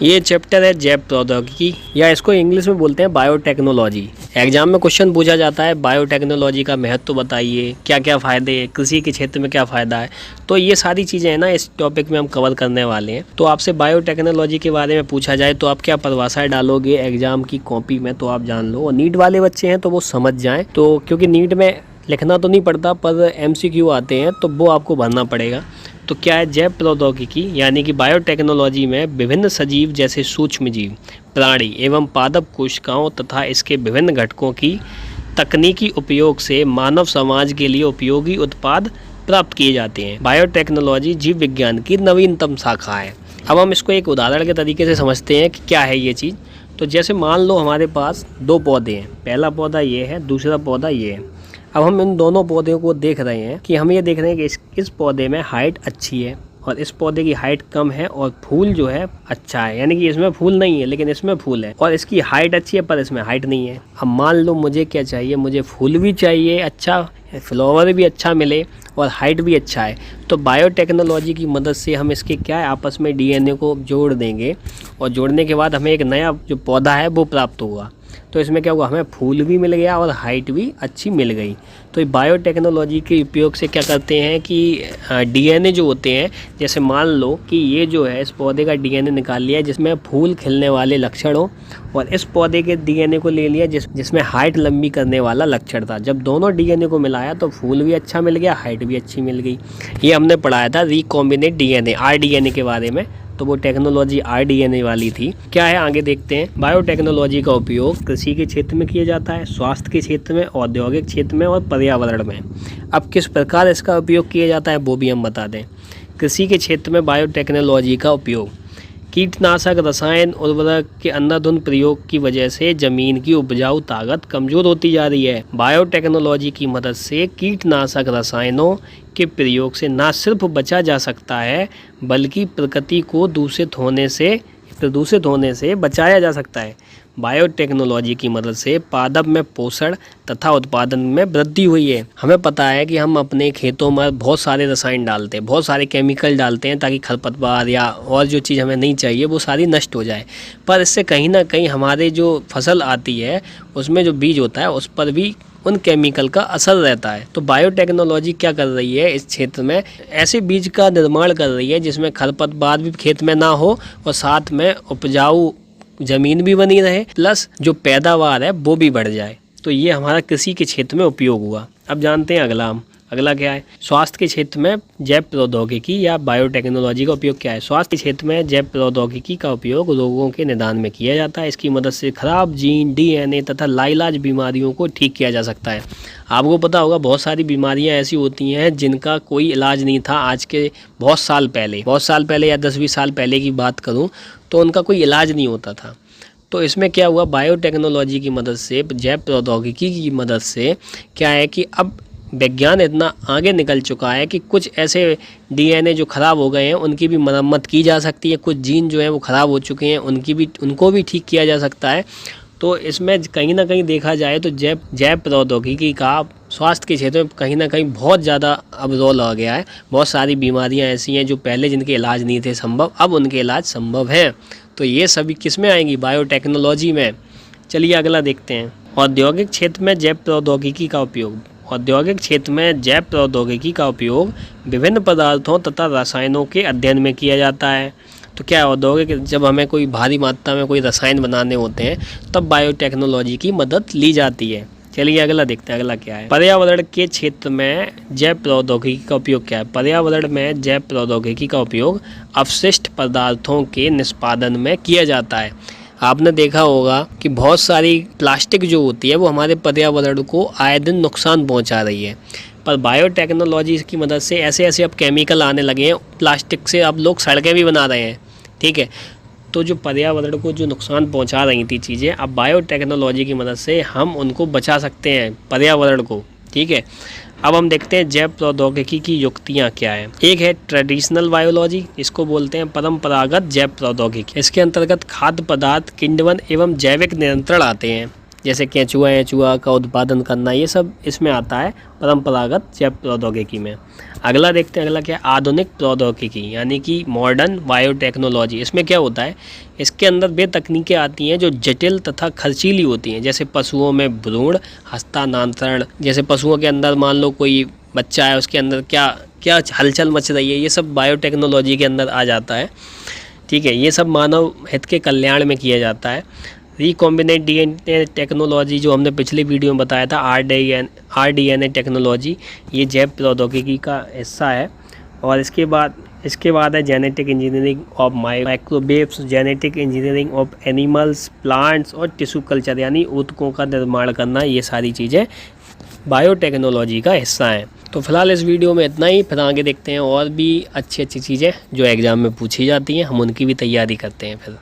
ये चैप्टर है जैव प्रौद्योगिकी या इसको इंग्लिश में बोलते हैं बायोटेक्नोलॉजी। एग्जाम में क्वेश्चन पूछा जाता है बायोटेक्नोलॉजी का महत्व बताइए, क्या क्या फ़ायदे हैं, कृषि के क्षेत्र में क्या फ़ायदा है। तो ये सारी चीज़ें हैं ना, इस टॉपिक में हम कवर करने वाले हैं। तो आपसे बायोटेक्नोलॉजी के बारे में पूछा जाए तो आप क्या परिभाषाएं डालोगे एग्जाम की कॉपी में, तो आप जान लो। और नीट वाले बच्चे हैं तो वो समझ जाएँ, तो क्योंकि नीट में लिखना तो नहीं पड़ता पर MCQ आते हैं तो वो आपको भरना पड़ेगा। तो क्या है जैव प्रौद्योगिकी यानी कि बायोटेक्नोलॉजी में विभिन्न सजीव जैसे सूक्ष्म जीव, प्राणी एवं पादप कोशिकाओं तथा इसके विभिन्न घटकों की तकनीकी उपयोग से मानव समाज के लिए उपयोगी उत्पाद प्राप्त किए जाते हैं। बायोटेक्नोलॉजी जीव विज्ञान की नवीनतम शाखा है। अब हम इसको एक उदाहरण के तरीके से समझते हैं कि क्या है ये चीज़। तो जैसे मान लो हमारे पास दो पौधे हैं, पहला पौधा ये है, दूसरा पौधा ये है। अब हम इन दोनों पौधों को देख रहे हैं कि हम ये देख रहे हैं कि इस पौधे में हाइट अच्छी है और इस पौधे की हाइट कम है और फूल जो है अच्छा है, यानी कि इसमें फूल नहीं है लेकिन इसमें फूल है, और इसकी हाइट अच्छी है पर इसमें हाइट नहीं है। अब मान लो मुझे क्या चाहिए, मुझे फूल भी चाहिए अच्छा, फ्लावर भी अच्छा मिले और हाइट भी अच्छा है। तो बायोटेक्नोलॉजी की मदद से हम इसके क्या है आपस में DNA को जोड़ देंगे और जोड़ने के बाद हमें एक नया जो पौधा है वो प्राप्त होगा। तो इसमें क्या हुआ, हमें फूल भी मिल गया और हाइट भी अच्छी मिल गई। तो ये बायोटेक्नोलॉजी के उपयोग से क्या करते हैं कि DNA जो होते हैं, जैसे मान लो कि ये जो है इस पौधे का DNA निकाल लिया जिसमें फूल खिलने वाले लक्षण हो, और इस पौधे के DNA को ले लिया जिसमें हाइट लंबी करने वाला लक्षण था। जब दोनों DNA को मिलाया तो फूल भी अच्छा मिल गया, हाइट भी अच्छी मिल गई। ये हमने पढ़ाया था रिकॉम्बिनेंट DNA rDNA के बारे में, तो वो टेक्नोलॉजी rDNA वाली थी। क्या है आगे देखते हैं। बायोटेक्नोलॉजी का उपयोग कृषि के क्षेत्र में किया जाता है, स्वास्थ्य के क्षेत्र में, औद्योगिक क्षेत्र में और पर्यावरण में। अब किस प्रकार इसका उपयोग किया जाता है वो भी हम बता दें। कृषि के क्षेत्र में बायोटेक्नोलॉजी का उपयोग, कीटनाशक, रसायन, उर्वरक के अंधाधुंध प्रयोग की वजह से जमीन की उपजाऊ ताकत कमजोर होती जा रही है। बायोटेक्नोलॉजी की मदद से कीटनाशक रसायनों के प्रयोग से न सिर्फ बचा जा सकता है बल्कि प्रकृति को प्रदूषित होने से बचाया जा सकता है। बायोटेक्नोलॉजी की मदद से पादप में पोषण तथा उत्पादन में वृद्धि हुई है। हमें पता है कि हम अपने खेतों में बहुत सारे रसायन डालते हैं, बहुत सारे केमिकल डालते हैं ताकि खरपतवार या और जो चीज़ हमें नहीं चाहिए वो सारी नष्ट हो जाए, पर इससे कहीं ना कहीं हमारे जो फसल आती है उसमें जो बीज होता है उस पर भी उन केमिकल का असर रहता है। तो बायोटेक्नोलॉजी क्या कर रही है, इस क्षेत्र में ऐसे बीज का निर्माण कर रही है जिसमें खरपतवार भी खेत में ना हो और साथ में उपजाऊ ज़मीन भी बनी रहे, प्लस जो पैदावार है वो भी बढ़ जाए। तो ये हमारा कृषि के क्षेत्र में उपयोग हुआ। अब जानते हैं अगला क्या है। स्वास्थ्य के क्षेत्र में जैव प्रौद्योगिकी या बायोटेक्नोलॉजी का उपयोग क्या है। स्वास्थ्य के क्षेत्र में जैव प्रौद्योगिकी का उपयोग रोगों के निदान में किया जाता है। इसकी मदद से खराब जीन, DNA तथा लाइलाज बीमारियों को ठीक किया जा सकता है। आपको पता होगा बहुत सारी बीमारियां ऐसी होती हैं जिनका कोई इलाज नहीं था आज के बहुत साल पहले या 10-20 साल पहले की बात करूं तो उनका कोई इलाज नहीं होता था। तो इसमें क्या हुआ, बायोटेक्नोलॉजी की मदद से, जैव प्रौद्योगिकी की मदद से क्या है कि अब विज्ञान इतना आगे निकल चुका है कि कुछ ऐसे DNA जो ख़राब हो गए हैं उनकी भी मरम्मत की जा सकती है, कुछ जीन जो हैं वो ख़राब हो चुके हैं उनको भी ठीक किया जा सकता है। तो इसमें कहीं ना कहीं देखा जाए तो जैव प्रौद्योगिकी का स्वास्थ्य के क्षेत्र में कहीं ना कहीं बहुत ज़्यादा अब रोल आ गया है। बहुत सारी बीमारियां ऐसी हैं जो पहले जिनके इलाज नहीं थे संभव, अब उनके इलाज संभव हैं। तो ये सभी किस में आएंगी, बायोटेक्नोलॉजी में। चलिए अगला देखते हैं। औद्योगिक क्षेत्र में जैव प्रौद्योगिकी का उपयोग। औद्योगिक क्षेत्र में जैव प्रौद्योगिकी का उपयोग विभिन्न पदार्थों तथा रसायनों के अध्ययन में किया जाता है। तो क्या औद्योगिक, जब हमें कोई भारी मात्रा में कोई रसायन बनाने होते हैं तब बायोटेक्नोलॉजी की मदद ली जाती है। चलिए अगला देखते हैं, अगला क्या है। पर्यावरण के क्षेत्र में जैव प्रौद्योगिकी का उपयोग क्या है। पर्यावरण में जैव प्रौद्योगिकी का उपयोग अपशिष्ट पदार्थों के निष्पादन में किया जाता है। आपने देखा होगा कि बहुत सारी प्लास्टिक जो होती है वो हमारे पर्यावरण को आए दिन नुकसान पहुंचा रही है, पर बायोटेक्नोलॉजी की मदद से ऐसे अब केमिकल आने लगे हैं, प्लास्टिक से अब लोग सड़कें भी बना रहे हैं, ठीक है। तो जो पर्यावरण को जो नुकसान पहुंचा रही थी चीज़ें, अब बायोटेक्नोलॉजी की मदद से हम उनको बचा सकते हैं, पर्यावरण को, ठीक है। अब हम देखते हैं जैव प्रौद्योगिकी की युक्तियाँ क्या है। एक है ट्रेडिशनल बायोलॉजी, इसको बोलते हैं परंपरागत जैव प्रौद्योगिकी। इसके अंतर्गत खाद्य पदार्थ, किण्वन एवं जैविक नियंत्रण आते हैं, जैसे केंचुआ एचुआ का उत्पादन करना, ये सब इसमें आता है परंपरागत जैव प्रौद्योगिकी में। अगला देखते हैं, अगला क्या है, आधुनिक प्रौद्योगिकी यानी कि मॉडर्न बायोटेक्नोलॉजी। इसमें क्या होता है, इसके अंदर वे तकनीकें आती हैं जो जटिल तथा खर्चीली होती हैं, जैसे पशुओं में भ्रूण हस्तांतरण, जैसे पशुओं के अंदर मान लो कोई बच्चा है, उसके अंदर क्या क्या हलचल मच रही है, ये सब बायोटेक्नोलॉजी के अंदर आ जाता है। ठीक है, ये सब मानव हित के कल्याण में किया जाता है। रिकॉम्बिनेंट डीएनए टेक्नोलॉजी जो हमने पिछली वीडियो में बताया था, आरडीएनए टेक्नोलॉजी, ये जैव प्रौद्योगिकी का हिस्सा है। और इसके बाद है genetic engineering of microwaves, genetic engineering of animals, plants और टिश्यू कल्चर यानी ऊतकों का निर्माण करना, ये सारी चीज़ें बायोटेक्नोलॉजी का हिस्सा हैं। तो फिलहाल इस वीडियो में इतना ही, फिर आगे देखते हैं और भी अच्छी अच्छी चीज़ें जो एग्ज़ाम में पूछी जाती हैं, हम उनकी भी तैयारी करते हैं फिर।